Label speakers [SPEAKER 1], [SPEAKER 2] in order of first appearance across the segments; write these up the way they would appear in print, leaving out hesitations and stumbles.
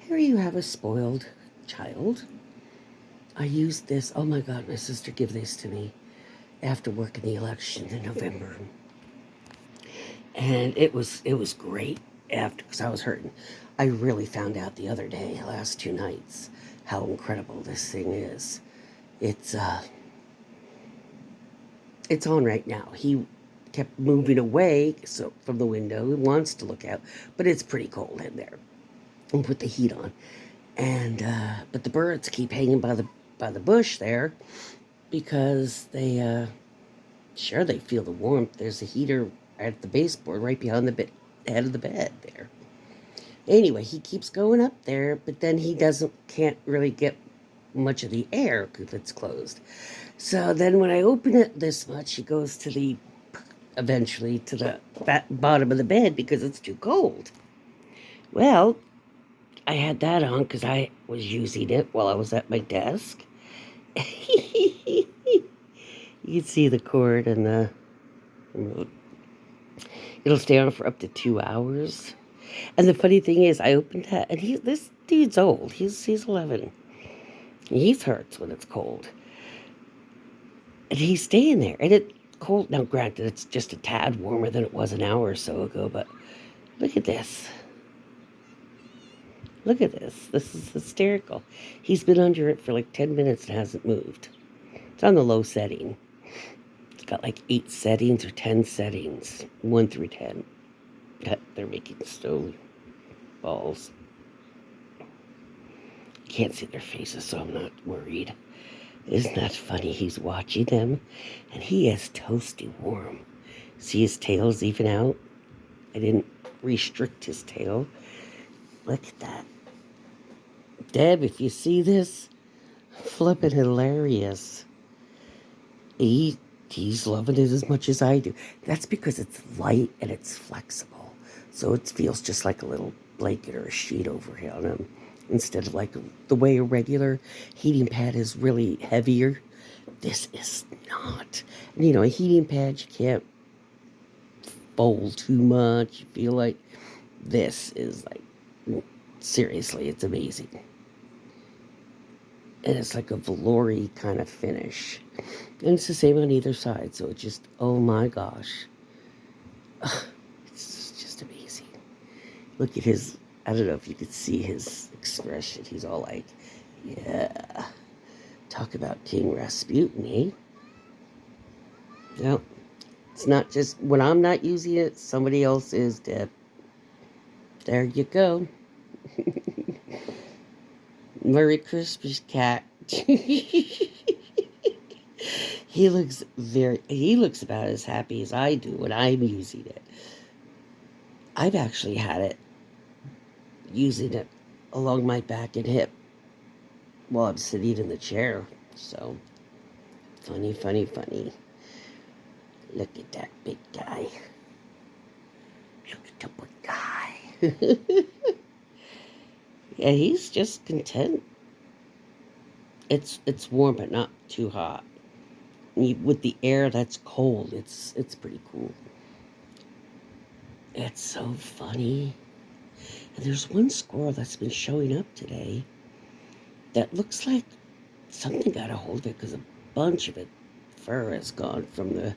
[SPEAKER 1] Here you have a spoiled child. I used this. Oh my God, my sister gave this to me after working the election in November, and it was great after because I was hurting. I really found out the other day, last 2 nights, how incredible this thing is. It's uh, it's on right now. He kept moving away so from the window. He wants to look out, but it's pretty cold in there. And put the heat on, and but the birds keep hanging by the bush there because they feel the warmth. There's a heater at the baseboard right behind the head of the bed there. Anyway, he keeps going up there, but then he can't really get much of the air if it's closed. So then when I open it this much, he goes eventually to the bottom of the bed because it's too cold. Well, I had that on because I was using it while I was at my desk. You can see the cord and the remote. It'll stay on for up to 2 hours. And the funny thing is, I opened that, and this dude's old. He's 11. He hurts when it's cold. And he's staying there. And it's cold. Now, granted, it's just a tad warmer than it was an hour or so ago, but look at this. Look at this. This is hysterical. He's been under it for like 10 minutes and hasn't moved. It's on the low setting. It's got like 8 settings or 10 settings, 1 through 10. They're making snow balls. You can't see their faces, so I'm not worried. Isn't that funny? He's watching them, and he is toasty warm. See his tail's even out? I didn't restrict his tail. Look at that. Deb, if you see this, flippin' hilarious. He's loving it as much as I do. That's because it's light and it's flexible. So it feels just like a little blanket or a sheet over him. Instead of like the way a regular heating pad is really heavier, this is not. And a heating pad, you can't fold too much. You feel like this is like, seriously, it's amazing. And it's like a velour-y kind of finish. And it's the same on either side, so it's just, oh my gosh. It's just amazing. Look at his, I don't know if you could see his expression. He's all like, yeah. Talk about King Rasputin, eh? No, it's not just, when I'm not using it, somebody else is, Deb. There you go. Merry Christmas, cat. He looks about as happy as I do when I'm using it. I've actually had it, using it along my back and hip while I'm sitting in the chair. So, funny, funny, funny. Look at that big guy. Look at the big guy. Yeah, he's just content. It's warm, but not too hot. With the air that's cold, it's pretty cool. It's so funny. And there's one squirrel that's been showing up today that looks like something got a hold of it because a bunch of it fur has gone from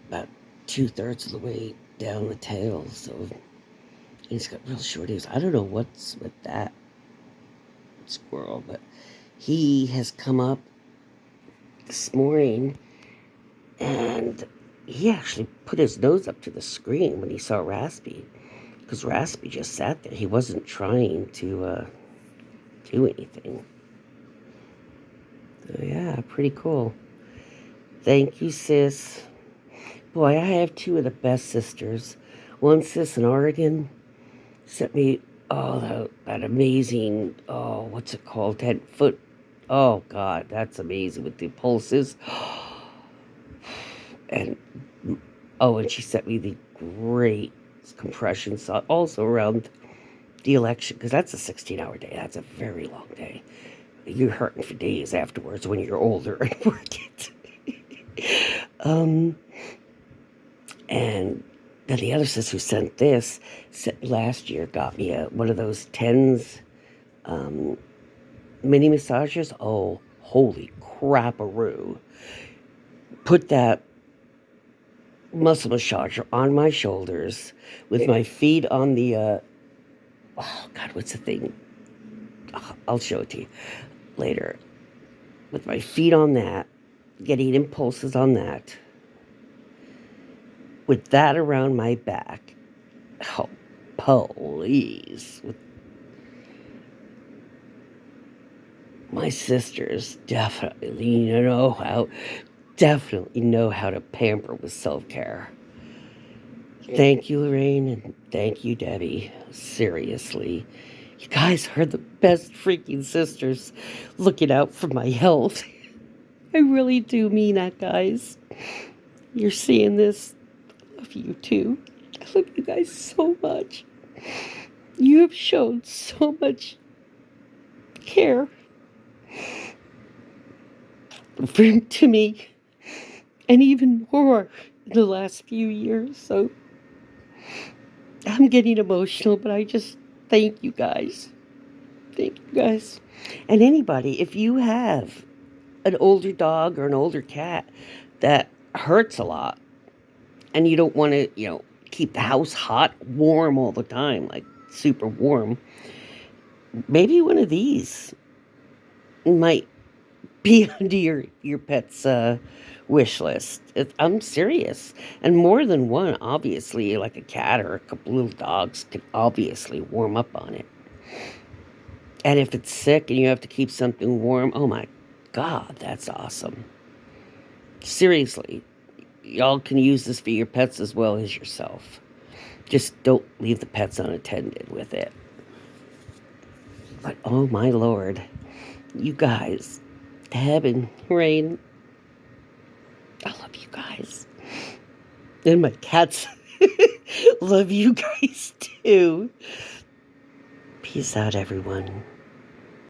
[SPEAKER 1] about 2/3 of the way down the tail. So he's got real short ears. I don't know what's with that squirrel, but he has come up this morning, and he actually put his nose up to the screen when he saw Raspy, because Raspy just sat there. He wasn't trying to do anything. So yeah, pretty cool. Thank you, sis. Boy, I have 2 of the best sisters. One sis in Oregon sent me, that amazing, what's it called, 10-foot. Oh, God, that's amazing with the pulses. And she sent me the great compression saw also around the election, because that's a 16-hour day. That's a very long day. You're hurting for days afterwards when you're older and work it. And Then the other sis who sent this last year got me one of those tens mini massagers. Oh, holy crap-a-roo. Put that muscle massager on my shoulders with my feet on the, oh, God, what's the thing? Oh, I'll show it to you later. With my feet on that, getting impulses on that. With that around my back. Oh, please. My sisters definitely know how to pamper with self-care. Thank you, LaRayne, and thank you, Debbie. Seriously. You guys are the best freaking sisters looking out for my health. I really do mean that, guys. You're seeing this. I love you, too. I love you guys so much. You have shown so much care to me, and even more in the last few years. So I'm getting emotional, but I just thank you guys. Thank you guys. And anybody, if you have an older dog or an older cat that hurts a lot and you don't want to, keep the house hot, warm all the time, like super warm, maybe one of these might be under your pet's wish list. I'm serious. And more than one, obviously, like a cat or a couple little dogs can obviously warm up on it. And if it's sick and you have to keep something warm, oh my God, that's awesome. Seriously, y'all can use this for your pets as well as yourself. Just don't leave the pets unattended with it. But oh my Lord, you guys, Deb and Rain, I love you guys. And my cats love you guys too. Peace out, everyone.